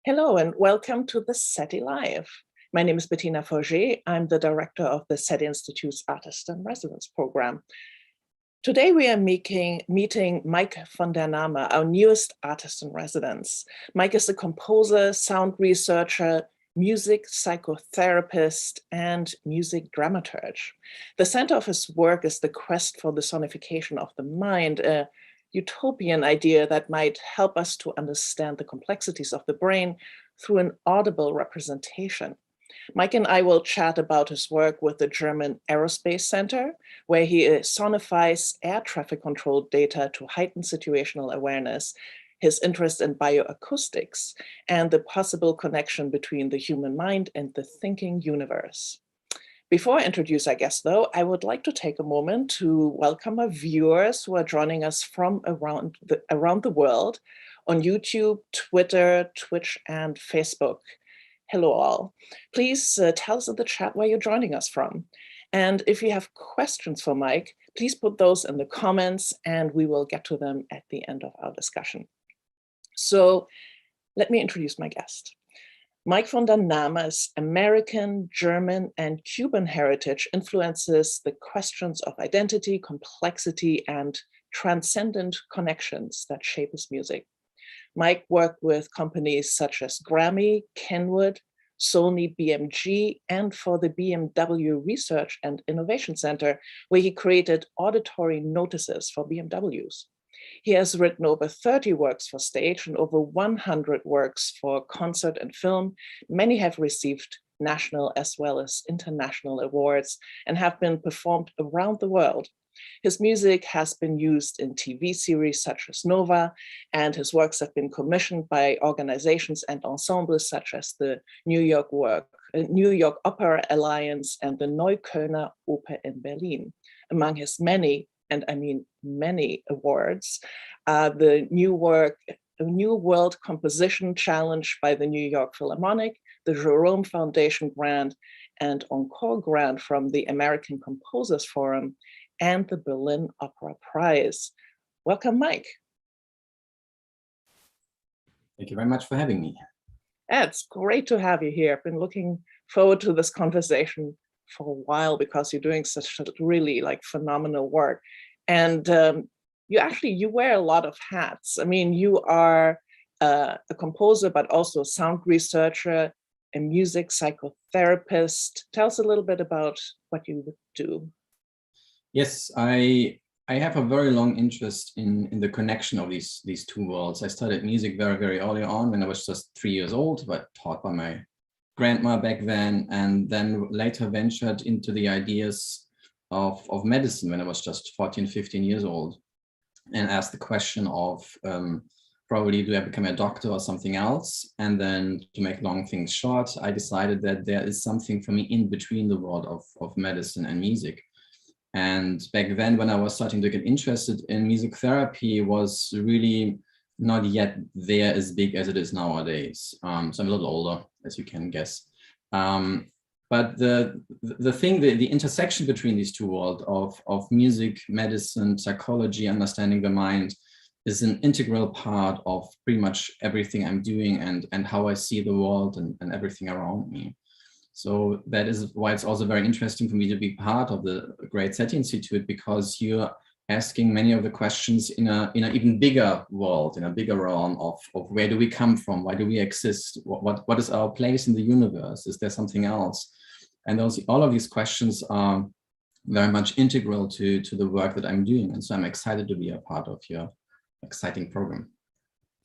Hello and welcome to the SETI Live. My name is Bettina Forget. I'm the director of the SETI Institute's Artist in Residence program. Today we are meeting Mike van der Nahmer, our newest artist in residence. Mike is a composer, sound researcher, music psychotherapist, and music dramaturge. The center of his work is the quest for the sonification of the mind, a utopian idea that might help us to understand the complexities of the brain through an audible representation. Mike and I will chat about his work with the German Aerospace Center, where he sonifies air traffic control data to heighten situational awareness, his interest in bio-acoustics, and the possible connection between the human mind and the thinking universe. Before I introduce our guest, though, I would like to take a moment to welcome our viewers who are joining us from around the world on YouTube, Twitter, Twitch, and Facebook. Hello all. Please tell us in the chat where you're joining us from. And if you have questions for Mike, please put those in the comments and we will get to them at the end of our discussion. So let me introduce my guest. Mike van der Nahmer's American, German, and Cuban heritage influences the questions of identity, complexity, and transcendent connections that shape his music. Mike worked with companies such as Grammy, Kenwood, Sony BMG, and for the BMW Research and Innovation Center, where he created auditory notices for BMWs. He has written over 30 works for stage and over 100 works for concert and film. Many have received national as well as international awards and have been performed around the world. His music has been used in TV series such as Nova, and his works have been commissioned by organizations and ensembles such as the New York Opera Alliance and the Neuköllner Oper in Berlin. Among his many, and I mean many awards, the New World Composition Challenge by the New York Philharmonic, the Jerome Foundation Grant, and Encore Grant from the American Composers Forum, and the Berlin Opera Prize. Welcome, Mike. Thank you very much for having me. It's great to have you here. I've been looking forward to this conversation for a while because you're doing such really phenomenal work. And you wear a lot of hats. I mean, you are a composer, but also a sound researcher, a music psychotherapist. Tell us a little bit about what you do. Yes, I have a very long interest in the connection of these two worlds. I studied music very, very early on when I was just 3 years old, but taught by my grandma back then, and then later ventured into the ideas of medicine when I was just 14, 15 years old, and asked the question of probably do I become a doctor or something else? And then, to make long things short, I decided that there is something for me in between the world of medicine and music. And back then, when I was starting to get interested in music therapy, was really not yet there as big as it is nowadays. So I'm a little older, as you can guess. But the intersection between these two worlds of music, medicine, psychology, understanding the mind, is an integral part of pretty much everything I'm doing and how I see the world and everything around me. So that is why it's also very interesting for me to be part of the great SETI Institute, because you're asking many of the questions in an even bigger world, in a bigger realm of where do we come from, why do we exist, what is our place in the universe, is there something else? And all of these questions are very much integral to the work that I'm doing, and so I'm excited to be a part of your exciting program.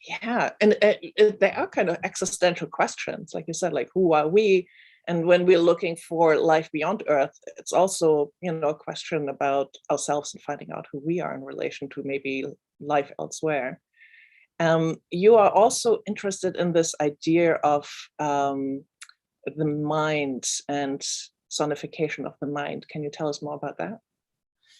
Yeah, and they are kind of existential questions, like you said, like who are we? And when we're looking for life beyond Earth, it's also, a question about ourselves and finding out who we are in relation to maybe life elsewhere. You are also interested in this idea of the mind and sonification of the mind. Can you tell us more about that?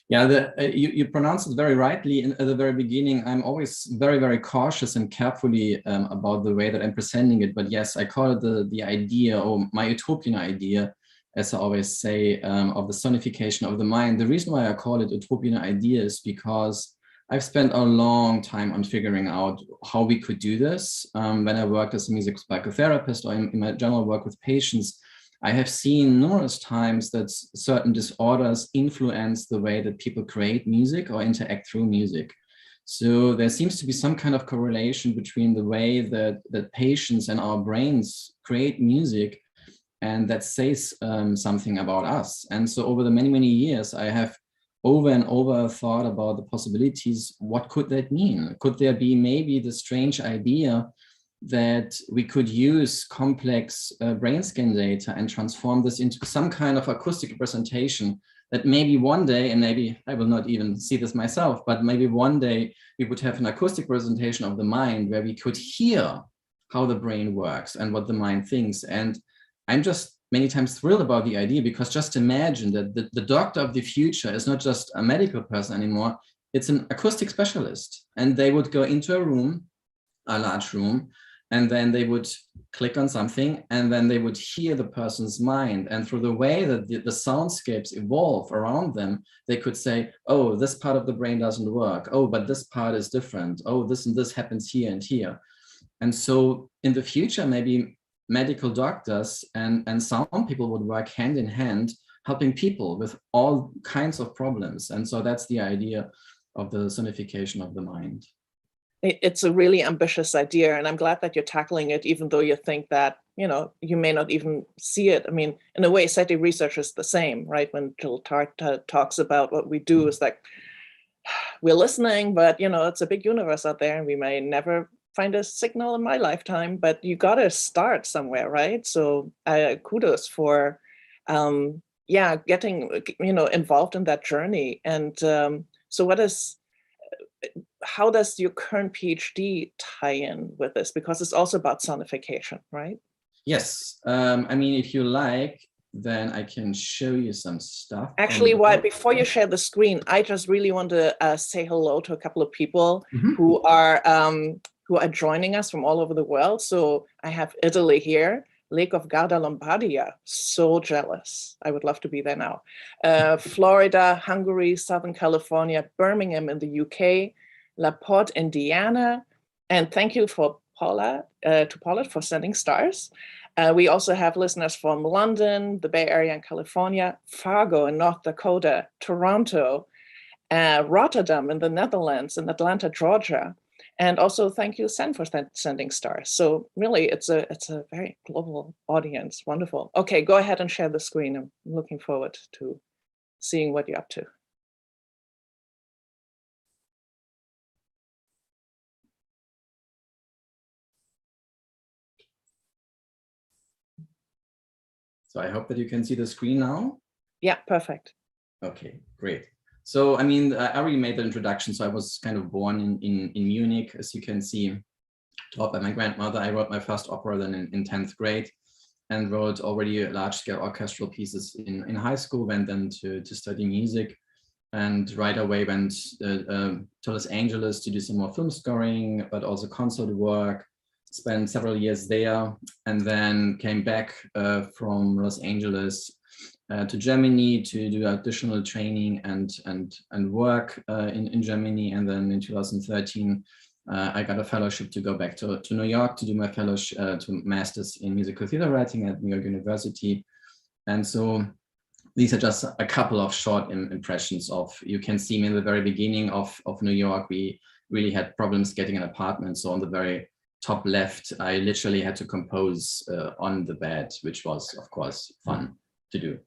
Yeah, you pronounced it very rightly at the very beginning. I'm always very, very cautious and carefully about the way that I'm presenting it. But yes, I call it the idea, or my utopian idea, as I always say, of the sonification of the mind. The reason why I call it utopian idea is because I've spent a long time on figuring out how we could do this. When I worked as a music psychotherapist or in my general work with patients, I have seen numerous times that certain disorders influence the way that people create music or interact through music. So there seems to be some kind of correlation between the way that patients and our brains create music, and that says something about us. And so over the many, many years, I have over and over thought about the possibilities. What could that mean? Could there be maybe the strange idea that we could use complex brain scan data and transform this into some kind of acoustic representation that maybe one day, and maybe I will not even see this myself, but maybe one day we would have an acoustic representation of the mind where we could hear how the brain works and what the mind thinks. And I'm just many times thrilled about the idea, because just imagine that the doctor of the future is not just a medical person anymore, it's an acoustic specialist. And they would go into a room, a large room, and then they would click on something, and then they would hear the person's mind. And through the way that the soundscapes evolve around them, they could say, oh, this part of the brain doesn't work. Oh, but this part is different. Oh, this and this happens here and here. And so in the future, maybe medical doctors and sound people would work hand in hand, helping people with all kinds of problems. And so that's the idea of the sonification of the mind. It's a really ambitious idea, and I'm glad that you're tackling it, even though you think that, you know, you may not even see it. I mean, in a way, SETI research is the same, right? When Jill talks about what we do, is like, we're listening, but, you know, it's a big universe out there, and we may never find a signal in my lifetime, but you got to start somewhere, right? So kudos for, getting, you know, involved in that journey. And so how does your current PhD tie in with this? Because it's also about sonification, right? Yes. I mean, if you like, then I can show you some stuff. Actually, before you share the screen, I just really want to say hello to a couple of people who are joining us from all over the world. So I have Italy here, Lake of Garda Lombardia, so jealous. I would love to be there now. Florida, Hungary, Southern California, Birmingham in the UK, La Porte, Indiana. And thank you for Paula for sending stars. We also have listeners from London, the Bay Area in California, Fargo in North Dakota, Toronto, Rotterdam in the Netherlands, and Atlanta, Georgia. And also thank you, Sen, for sending stars. So really, it's a very global audience. Wonderful. Okay, go ahead and share the screen. I'm looking forward to seeing what you're up to. So I hope that you can see the screen now. Yeah, perfect. Okay, great. So, I mean, I already made the introduction. So I was kind of born in Munich, as you can see, taught by my grandmother. I wrote my first opera then in 10th grade, and wrote already large-scale orchestral pieces in high school, went then to study music, and right away went to Los Angeles to do some more film scoring, but also concert work. Spent several years there, and then came back from Los Angeles to Germany to do additional training and work in Germany. And then in 2013, I got a fellowship to go back to New York to do my fellowship, to master's in musical theater writing at New York University. And so these are just a couple of short impressions of, you can see me in the very beginning of New York, we really had problems getting an apartment. So on the very top left, I literally had to compose on the bed, which was, of course, fun to do.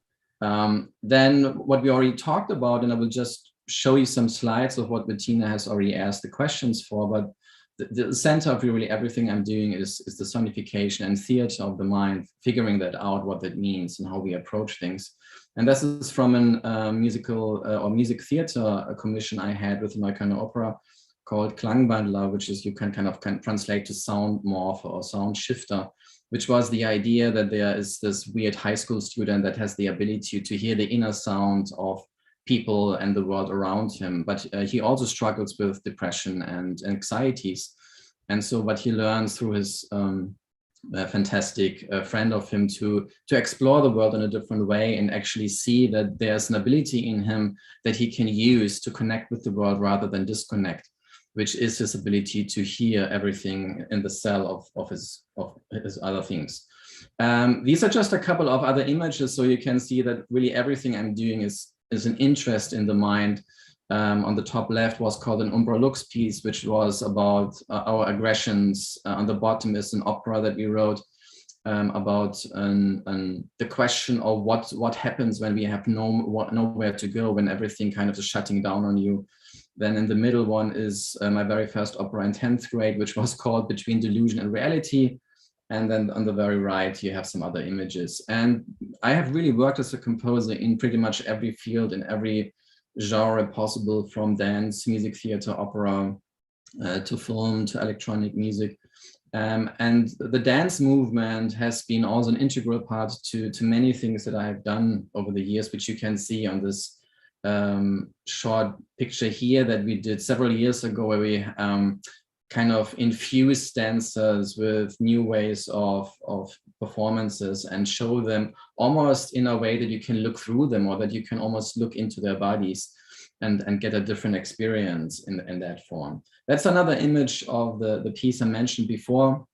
Then what we already talked about, and I will just show you some slides of what Bettina has already asked the questions for, but the center of really everything I'm doing is the sonification and theater of the mind, figuring that out, what that means and how we approach things. And this is from a musical or music theater commission I had with my kind of opera called Klangbandler, which is, you can translate to sound morpher or sound shifter, which was the idea that there is this weird high school student that has the ability to hear the inner sound of people and the world around him. But he also struggles with depression and anxieties. And so what he learns through his a fantastic friend of him, to explore the world in a different way and actually see that there's an ability in him that he can use to connect with the world rather than disconnect, which is his ability to hear everything in the cell of his other things. These are just a couple of other images, so you can see that really everything I'm doing is an interest in the mind. On the top left was called an Umbra Lux piece, which was about our aggressions. On the bottom is an opera that we wrote about the question of what happens when we have nowhere to go, when everything kind of is shutting down on you. Then in the middle one is my very first opera in 10th grade, which was called Between Delusion and Reality. And then on the very right, you have some other images. And I have really worked as a composer in pretty much every field, in every genre possible, from dance, music theater, opera, to film, to electronic music. And the dance movement has been also an integral part to many things that I have done over the years, which you can see on this short picture here that we did several years ago, where we kind of infused dancers with new ways of performances and show them almost in a way that you can look through them, or that you can almost look into their bodies and get a different experience in that form. That's another image of the piece I mentioned before.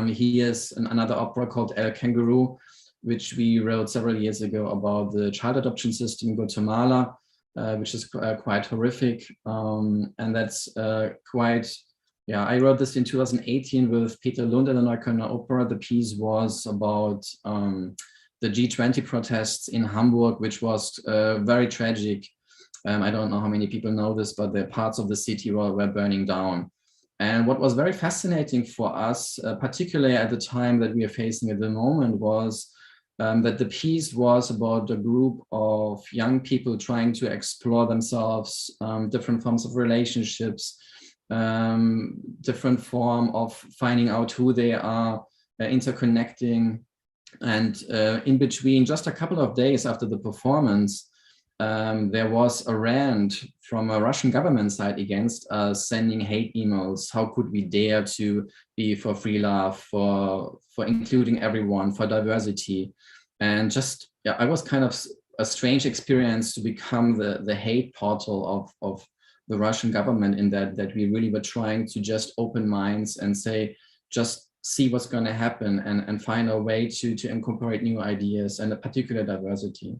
Here's another opera called El Kangaroo, which we wrote several years ago about the child adoption system in Guatemala, which is quite horrific. And that's yeah, I wrote this in 2018 with Peter Lund at the Neuköllner Opera. The piece was about the G20 protests in Hamburg, which was very tragic. I don't know how many people know this, but the parts of the city were burning down. And what was very fascinating for us, particularly at the time that we are facing at the moment, was that the piece was about a group of young people trying to explore themselves, different forms of relationships, different form of finding out who they are, interconnecting. And in between, just a couple of days after the performance, there was a rant from a Russian government side against us, sending hate emails. How could we dare to be for free love, for including everyone, for diversity? And just, yeah, I was kind of a strange experience to become the hate portal of the Russian government, in that we really were trying to just open minds and say, just see what's going to happen and find a way to incorporate new ideas and a particular diversity.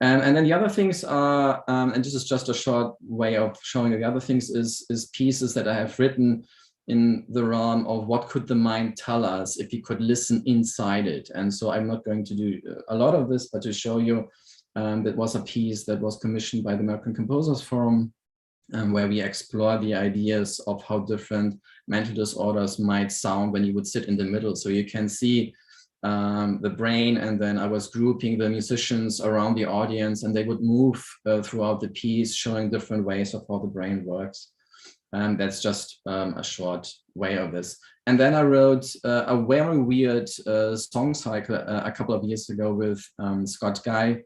And then the other things are, and this is just a short way of showing the other things, is pieces that I have written in the realm of what could the mind tell us if we could listen inside it. And so I'm not going to do a lot of this, but to show you that was a piece that was commissioned by the American Composers Forum, where we explore the ideas of how different mental disorders might sound when you would sit in the middle. So you can see the brain, and then I was grouping the musicians around the audience, and they would move throughout the piece, showing different ways of how the brain works. And that's just a short way of this. And then I wrote a very weird song cycle a couple of years ago with Scott Guy,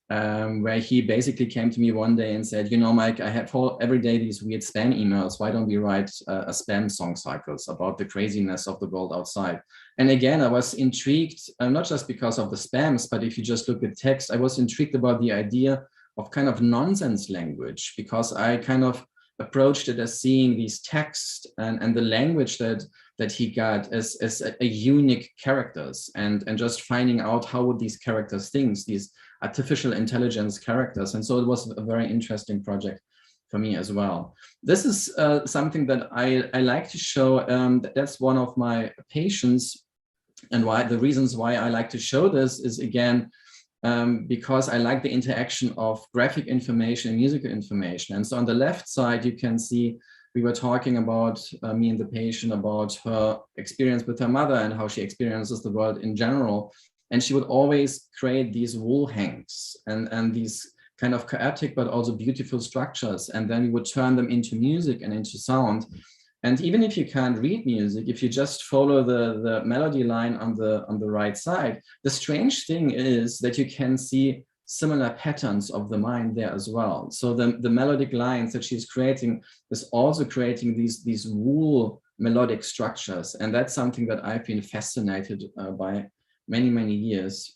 where he basically came to me one day and said, you know, Mike, I have every day these weird spam emails. Why don't we write a spam song cycles about the craziness of the world outside? And again, I was intrigued, not just because of the spams, but if you just look at text, I was intrigued about the idea of kind of nonsense language, because I kind of approached it as seeing these texts and the language that he got as a unique characters, and just finding out how would these characters think, these artificial intelligence characters. And so it was a very interesting project for me as well. This is something that I like to show. That's one of my patients, and why the reasons why I like to show this is, again, because I like the interaction of graphic information and musical information. And so on the left side, you can see we were talking about, me and the patient, about her experience with her mother and how she experiences the world in general. And she would always create these wall hangs and these kind of chaotic but also beautiful structures. And then we would turn them into music and into sound. And even if you can't read music, if you just follow the melody line on the right side, the strange thing is that you can see similar patterns of the mind there as well. So the melodic lines that she's creating is also creating these wool melodic structures. And that's something that I've been fascinated by many years,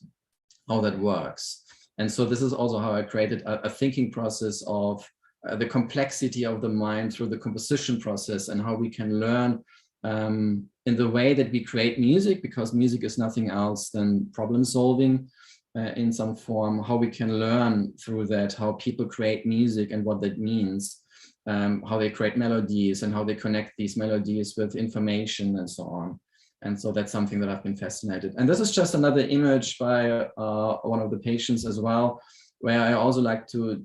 how that works. And so this is also how I created a thinking process of the complexity of the mind through the composition process, and how we can learn in the way that we create music, because music is nothing else than problem solving in some form, how we can learn through that, how people create music and what that means, how they create melodies and how they connect these melodies with information and so on. And so that's something that I've been fascinated. And this is just another image by one of the patients as well, where I also like to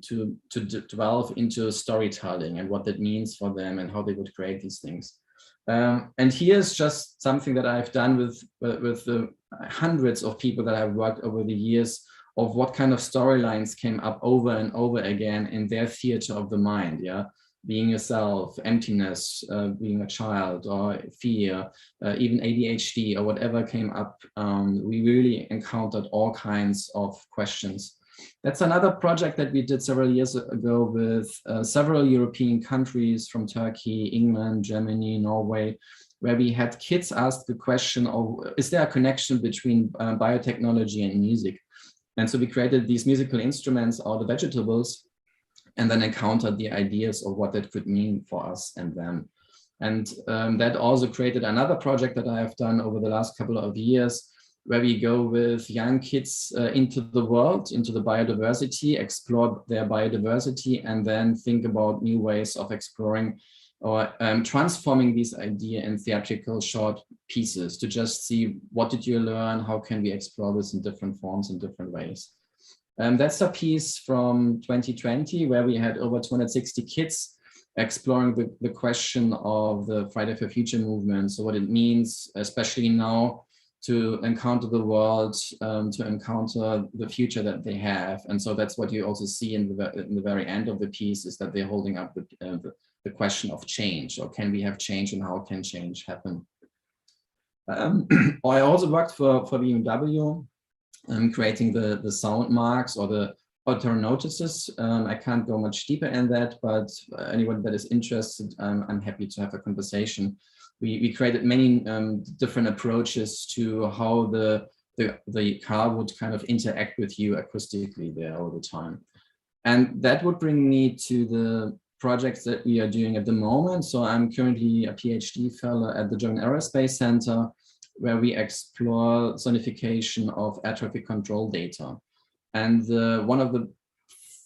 delve into storytelling and what that means for them and how they would create these things. And here's just something that I've done with the hundreds of people that I've worked over the years, of what kind of storylines came up over and over again in their theater of the mind. Yeah, being yourself, emptiness, being a child, or fear, even ADHD, or whatever came up. We really encountered all kinds of questions. That's another project that we did several years ago with several European countries, from Turkey, England, Germany, Norway, where we had kids ask the question of, is there a connection between biotechnology and music? And so we created these musical instruments out of vegetables, and then encountered the ideas of what that could mean for us and them. And that also created another project that I have done over the last couple of years, where we go with young kids into the world, into the biodiversity, explore their biodiversity, and then think about new ways of exploring or transforming this idea in theatrical short pieces, to just see, what did you learn? How can we explore this in different forms, in different ways? That's a piece from 2020, where we had over 260 kids exploring the question of the Friday for Future movement. So what it means, especially now, to encounter the world, to encounter the future that they have. And so that's what you also see in the very end of the piece, is that they're holding up the question of change, or can we have change, and how can change happen? I also worked for BMW, creating the sound marks or the auditory notices. I can't go much deeper in that, but anyone that is interested, I'm happy to have a conversation. We created many different approaches to how the car would kind of interact with you acoustically there all the time. And that would bring me to the projects that we are doing at the moment. So I'm currently a PhD fellow at the German Aerospace Center, where we explore sonification of air traffic control data. And one of the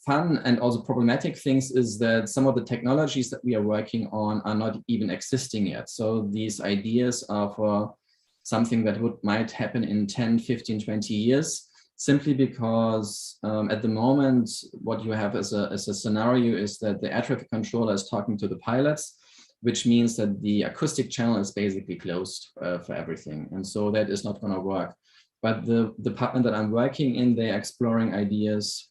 fun and also problematic things is that some of the technologies that we are working on are not even existing yet. So these ideas are for something that might happen in 10, 15, 20 years, simply because at the moment, what you have as a scenario is that the air traffic controller is talking to the pilots, which means that the acoustic channel is basically closed for everything. And so that is not going to work. But the department that I'm working in, they're exploring ideas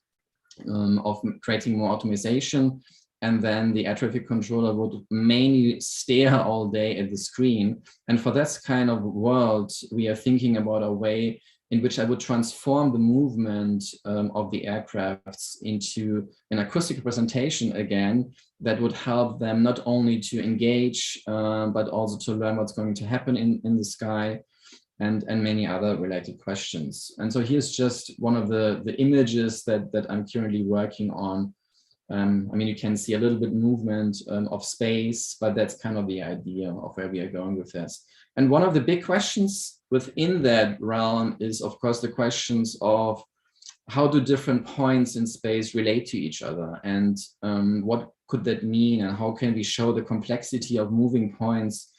of creating more automation. And then the air traffic controller would mainly stare all day at the screen. And for this kind of world, we are thinking about a way in which I would transform the movement of the aircrafts into an acoustic representation again, that would help them not only to engage, but also to learn what's going to happen in the sky, and many other related questions. And so here's just one of the images that I'm currently working on. I mean, you can see a little bit movement of space, but that's kind of the idea of where we are going with this. And one of the big questions within that realm is, of course, the questions of how do different points in space relate to each other, and what could that mean, and how can we show the complexity of moving points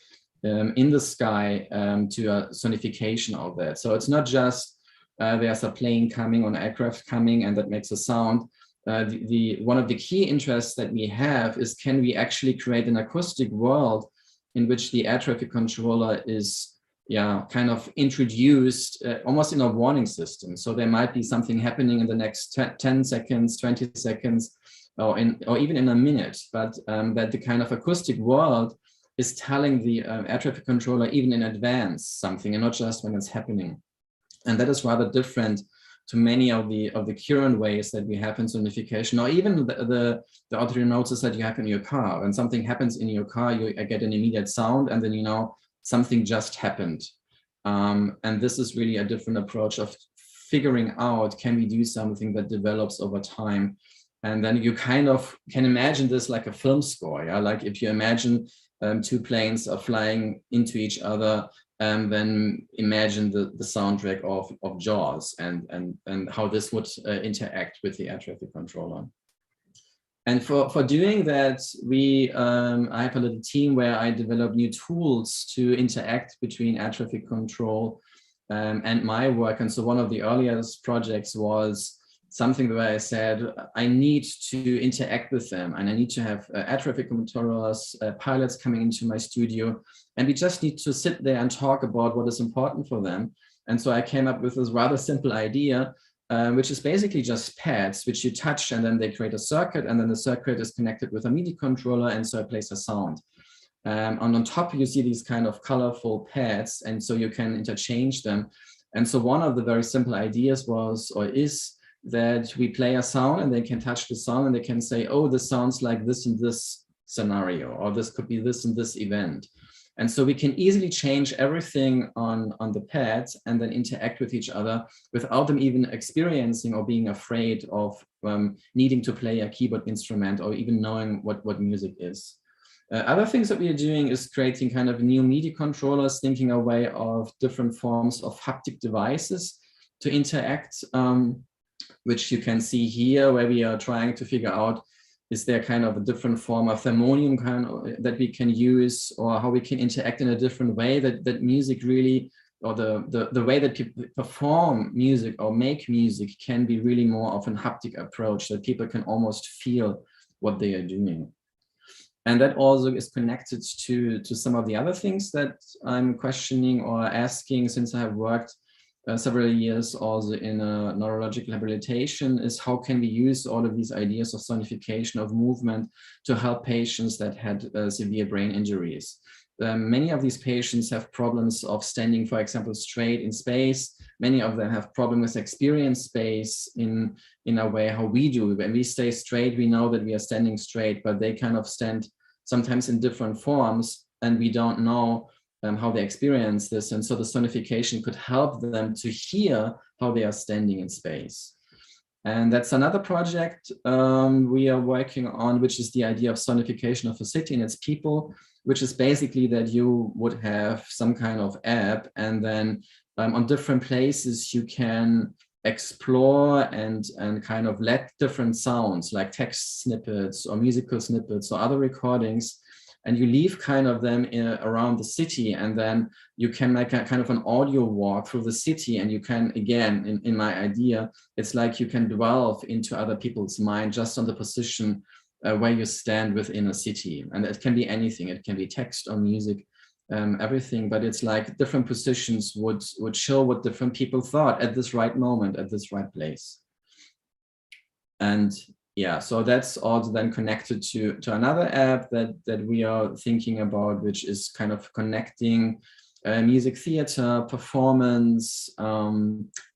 in the sky to a sonification of that. So it's not just there's a plane coming or an aircraft coming and that makes a sound. One of the key interests that we have is, can we actually create an acoustic world in which the air traffic controller is kind of introduced almost in a warning system. So there might be something happening in the next 10 seconds, 20 seconds, or even in a minute, but that the kind of acoustic world is telling the air traffic controller even in advance something, and not just when it's happening. And that is rather different many of the current ways that we have in sonification, or even the auditory notices that you have in your car. When something happens in your car, you get an immediate sound, and then you know something just happened. And this is really a different approach of figuring out, can we do something that develops over time? And then you kind of can imagine this like a film score. Yeah, like if you imagine two planes are flying into each other, then imagine the soundtrack of Jaws and how this would interact with the air traffic controller. And for doing that, I have a little team where I develop new tools to interact between air traffic control and my work. And so one of the earliest projects was something where I said, I need to interact with them, and I need to have air traffic controllers, pilots coming into my studio, and we just need to sit there and talk about what is important for them. And so I came up with this rather simple idea, which is basically just pads, which you touch, and then they create a circuit, and then the circuit is connected with a MIDI controller, and so it plays a sound. And on top, you see these kind of colorful pads, and so you can interchange them. And so one of the very simple ideas was, or is, that we play a sound and they can touch the sound and they can say, oh, this sounds like this in this scenario, or this could be this in this event. And so we can easily change everything on the pads and then interact with each other without them even experiencing or being afraid of needing to play a keyboard instrument or even knowing what music is. Other things that we are doing is creating kind of new MIDI controllers, thinking a way of different forms of haptic devices to interact, which you can see here, where we are trying to figure out, is there kind of a different form of harmonium that we can use, or how we can interact in a different way that music really, or the way that people perform music or make music can be really more of an haptic approach, that people can almost feel what they are doing. And that also is connected to some of the other things that I'm questioning or asking, since I have worked several years also in neurological rehabilitation, is how can we use all of these ideas of sonification, of movement, to help patients that had severe brain injuries. Many of these patients have problems of standing, for example, straight in space. Many of them have problems with experience space in a way how we do. When we stay straight, we know that we are standing straight, but they kind of stand sometimes in different forms, and we don't know how they experience this. And so the sonification could help them to hear how they are standing in space. And that's another project we are working on, which is the idea of sonification of a city and its people, which is basically that you would have some kind of app, and then on different places you can explore and kind of let different sounds like text snippets or musical snippets or other recordings, and you leave kind of them around the city, and then you can make a kind of an audio walk through the city, and you can, again, in my idea, it's like you can delve into other people's mind just on the position where you stand within a city. And it can be anything, it can be text or music, everything, but it's like different positions would show what different people thought at this right moment, at this right place. And yeah, so that's also then connected to another app that we are thinking about, which is kind of connecting music theater, performance,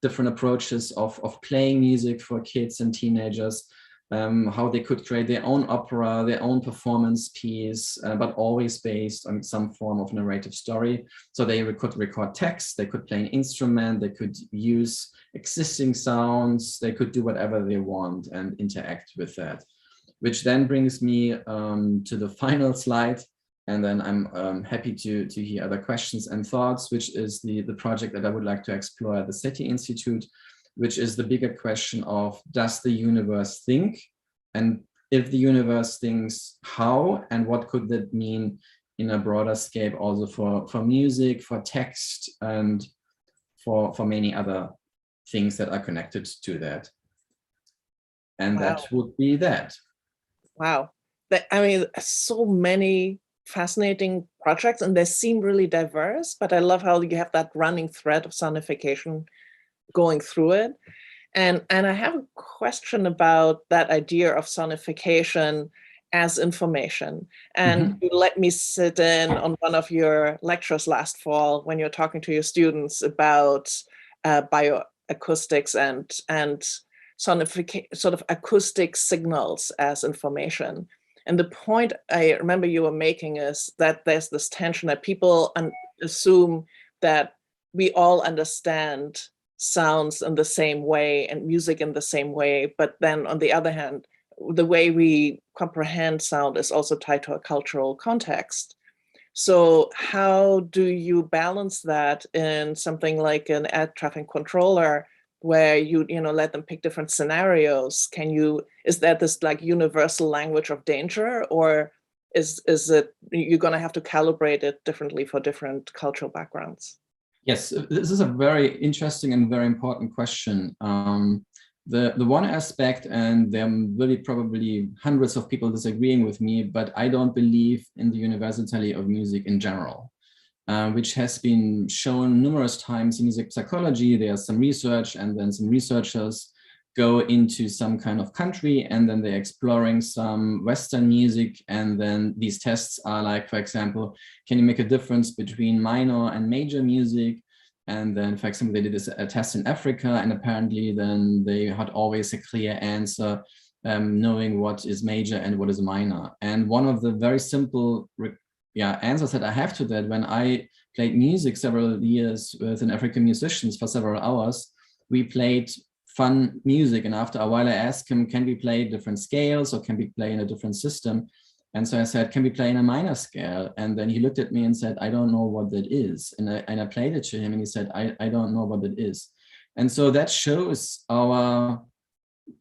different approaches of playing music for kids and teenagers, how they could create their own opera, their own performance piece, but always based on some form of narrative story. So they could record text, they could play an instrument, they could use existing sounds, they could do whatever they want and interact with that. Which then brings me to the final slide. And then I'm happy to hear other questions and thoughts, which is the project that I would like to explore at the SETI Institute, which is the bigger question of, does the universe think? And if the universe thinks, how, and what could that mean in a broader scale also for music, for text, and for many other things that are connected to that. And wow. That would be that. Wow. I mean, so many fascinating projects, and they seem really diverse, but I love how you have that running thread of sonification going through it. And I have a question about that idea of sonification as information. And you let me sit in on one of your lectures last fall when you're talking to your students about acoustics and sonification, sort of acoustic signals as information. And the point I remember you were making is that there's this tension that people assume that we all understand sounds in the same way and music in the same way. But then on the other hand, the way we comprehend sound is also tied to a cultural context. So how do you balance that in something like an air traffic controller, where you let them pick different scenarios? Is that this like universal language of danger, or is it you're going to have to calibrate it differently for different cultural backgrounds? Yes, this is a very interesting and very important question. The one aspect, and there will be probably hundreds of people disagreeing with me, but I don't believe in the universality of music in general, which has been shown numerous times in music psychology. There's some research, and then some researchers go into some kind of country, and then they're exploring some Western music, and then these tests are like, for example, can you make a difference between minor and major music? And then, for example, they did a test in Africa, and apparently then they had always a clear answer, knowing what is major and what is minor. And one of the very simple answers that I have to that, when I played music several years with an African musicians for several hours, we played fun music, and after a while I asked him, can we play different scales, or can we play in a different system? And so I said, can we play in a minor scale? And then he looked at me and said, I don't know what that is. And I played it to him, and he said, I don't know what that is. And so that shows our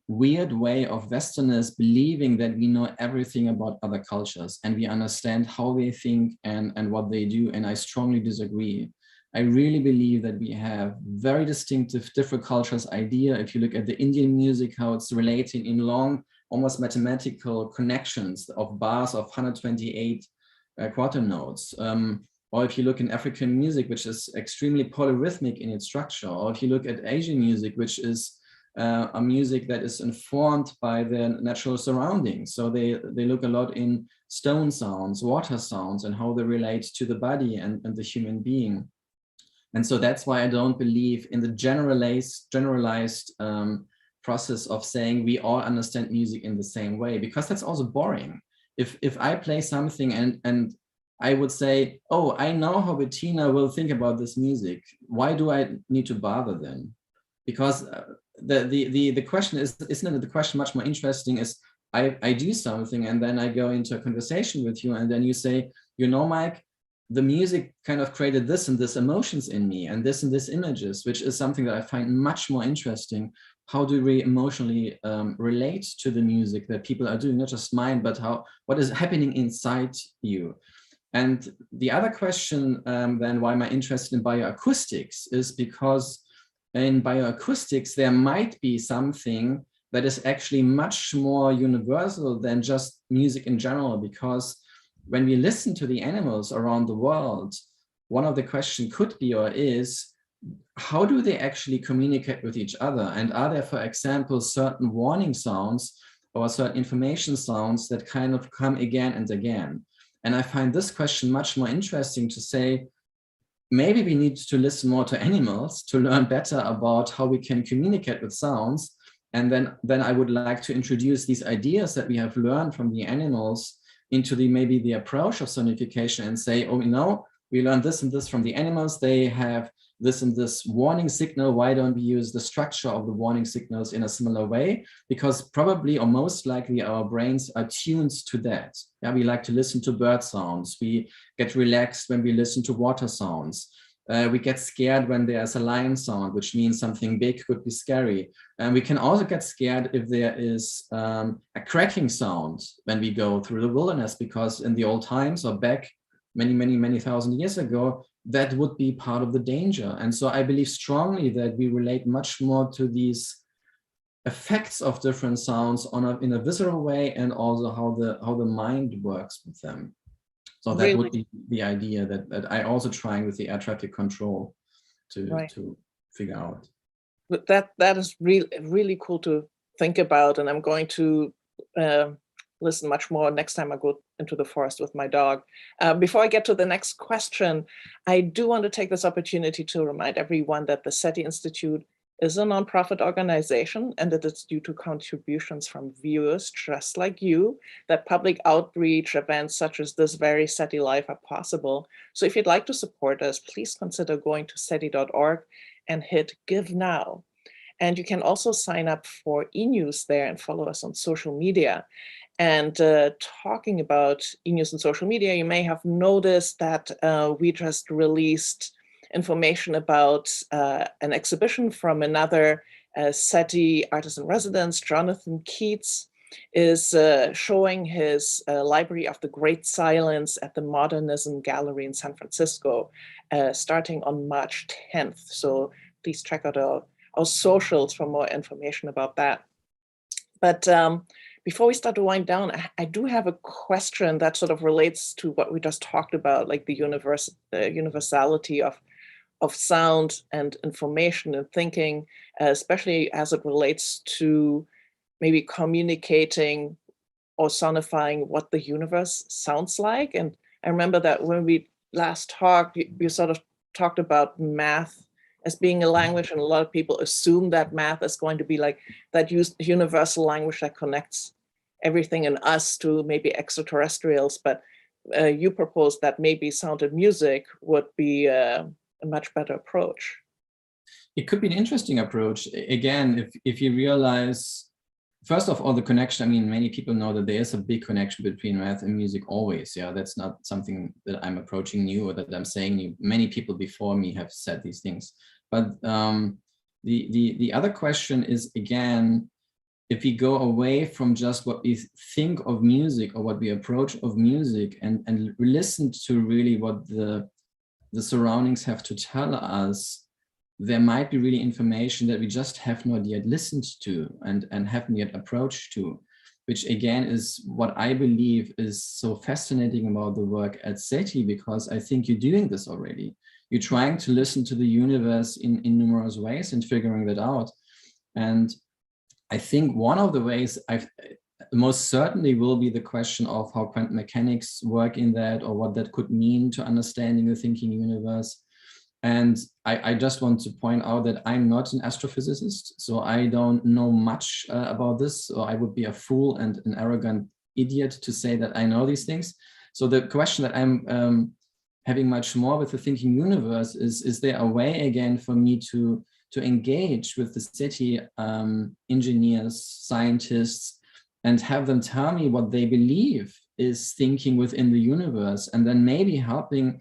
weird way of Westerners believing that we know everything about other cultures, and we understand how they think and what they do. And I strongly disagree. I really believe that we have very distinctive different cultures idea. If you look at the Indian music, how it's relating in long, almost mathematical connections of bars of 128 quarter notes. Or if you look in African music, which is extremely polyrhythmic in its structure, or if you look at Asian music, which is a music that is informed by their natural surroundings. So they look a lot in stone sounds, water sounds, and how they relate to the body and the human being. And so that's why I don't believe in the generalized process of saying we all understand music in the same way, because that's also boring. If I play something and I would say, oh, I know how Bettina will think about this music, why do I need to bother then? Because the question is, isn't it the question much more interesting is, I do something and then I go into a conversation with you, and then you say, Mike, the music kind of created this and this emotions in me, and this images, which is something that I find much more interesting. How do we emotionally relate to the music that people are doing, not just mine, but what is happening inside you? And the other question then, why am I interested in bioacoustics, is because in bioacoustics, there might be something that is actually much more universal than just music in general, because when we listen to the animals around the world, one of the questions could be or is, how do they actually communicate with each other? And are there, for example, certain warning sounds or certain information sounds that kind of come again and again? And I find this question much more interesting to say, maybe we need to listen more to animals to learn better about how we can communicate with sounds. And then I would like to introduce these ideas that we have learned from the animals into maybe the approach of sonification, and say, oh, we learned this and this from the animals. They have this and this warning signal. Why don't we use the structure of the warning signals in a similar way? Because probably, or most likely, our brains are tuned to that. Yeah, we like to listen to bird sounds. We get relaxed when we listen to water sounds. We get scared when there's a lion sound, which means something big could be scary. And we can also get scared if there is a cracking sound when we go through the wilderness, because in the old times, or back many thousand years ago, that would be part of the danger. And so I believe strongly that we relate much more to these effects of different sounds in a visceral way, and also how the mind works with them. So that would be the idea that I also trying with the air traffic control to figure out. But that is really cool to think about, and I'm going to listen much more next time I go into the forest with my dog. Before I get to the next question, I do want to take this opportunity to remind everyone that the SETI Institute is a nonprofit organization, and it is due to contributions from viewers just like you that public outreach events such as this very SETI Live are possible. So if you'd like to support us, please consider going to SETI.org and hit Give Now. And you can also sign up for e-news there and follow us on social media. And talking about e-news and social media, you may have noticed that we just released information about an exhibition from another SETI artist in residence. Jonathan Keats is showing his Library of the Great Silence at the Modernism Gallery in San Francisco, starting on March 10th. So please check out our socials for more information about that. But before we start to wind down, I do have a question that sort of relates to what we just talked about, like the universality of sound and information and thinking, especially as it relates to maybe communicating or sonifying what the universe sounds like. And I remember that when we last talked, you sort of talked about math as being a language, and a lot of people assume that math is going to be like that universal language that connects everything in us to maybe extraterrestrials. But you proposed that maybe sound and music would be a much better approach. It could be an interesting approach. Again, if you realize, first of all, the connection, I mean, many people know that there is a big connection between math and music always. Yeah, that's not something that I'm approaching new or that I'm saying new. Many people before me have said these things. But the other question is, again, if we go away from just what we think of music or what we approach of music and listen to really what the surroundings have to tell us, there might be really information that we just have not yet listened to and haven't yet approached to, which again is what I believe is so fascinating about the work at SETI, because I think you're doing this already. You're trying to listen to the universe in numerous ways and figuring that out. And I think one of the ways most certainly will be the question of how quantum mechanics work in that, or what that could mean to understanding the thinking universe. And I just want to point out that I'm not an astrophysicist, so I don't know much about this. So I would be a fool and an arrogant idiot to say that I know these things. So the question that I'm having much more with the thinking universe is there a way again for me to engage with the SETI engineers, scientists, and have them tell me what they believe is thinking within the universe, and then maybe helping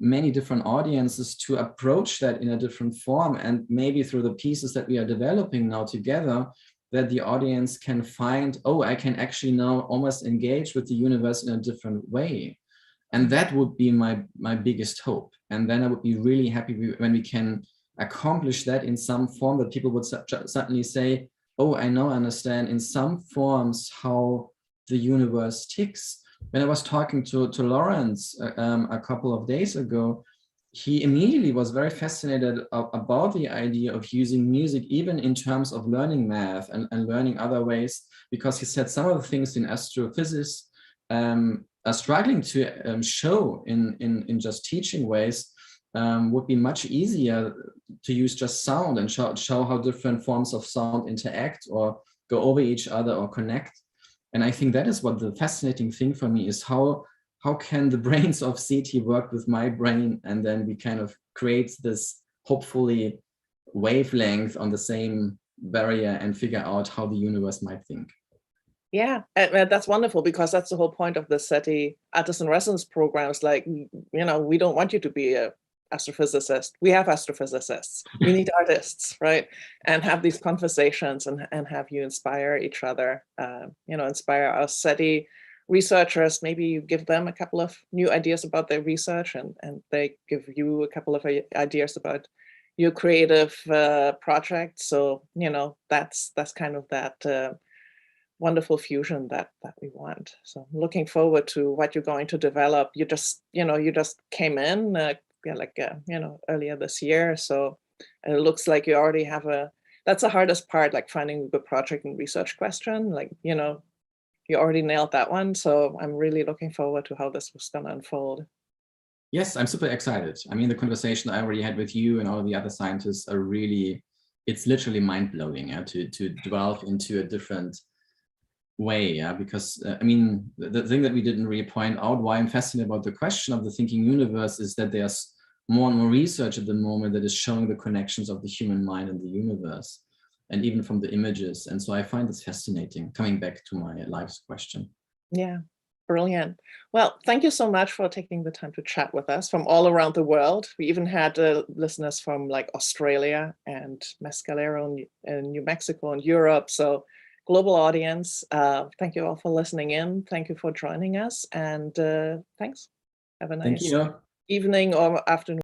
many different audiences to approach that in a different form, and maybe through the pieces that we are developing now together, that the audience can find, oh, I can actually now almost engage with the universe in a different way. And that would be my biggest hope. And then I would be really happy when we can accomplish that in some form that people would suddenly say, oh, I now understand in some forms how the universe ticks. When I was talking to Lawrence a couple of days ago, he immediately was very fascinated about the idea of using music, even in terms of learning math and learning other ways, because he said some of the things in astrophysics are struggling to show in just teaching ways would be much easier to use just sound and show how different forms of sound interact or go over each other or connect. And I think that is what the fascinating thing for me is, how can the brains of SETI work with my brain, and then we kind of create this hopefully wavelength on the same barrier and figure out how the universe might think. Yeah, and that's wonderful, because that's the whole point of the SETI artist in residence programs. Like, you know, we don't want you to be a astrophysicist. We have astrophysicists. We need artists, right? And have these conversations and have you inspire each other, you know, inspire our SETI researchers. Maybe you give them a couple of new ideas about their research, and they give you a couple of ideas about your creative project. So, you know, that's kind of that wonderful fusion that we want. So I'm looking forward to what you're going to develop. You just came in earlier this year. So it looks like you already have that's the hardest part, like finding a good project and research question. Like, you know, you already nailed that one. So I'm really looking forward to how this was going to unfold. Yes, I'm super excited. I mean, the conversation I already had with you and all of the other scientists are really it's literally mind-blowing, to delve into a different way, because I mean, the thing that we didn't really point out, why I'm fascinated about the question of the thinking universe, is that there's more and more research at the moment that is showing the connections of the human mind and the universe, and even from the images. And so I find this fascinating, coming back to my life's question. Yeah, brilliant. Well, thank you so much for taking the time to chat with us from all around the world. We even had listeners from like Australia and Mescalero in New Mexico and Europe. So global audience, thank you all for listening in. Thank you for joining us, and thanks. Have a nice Thank you. evening or afternoon.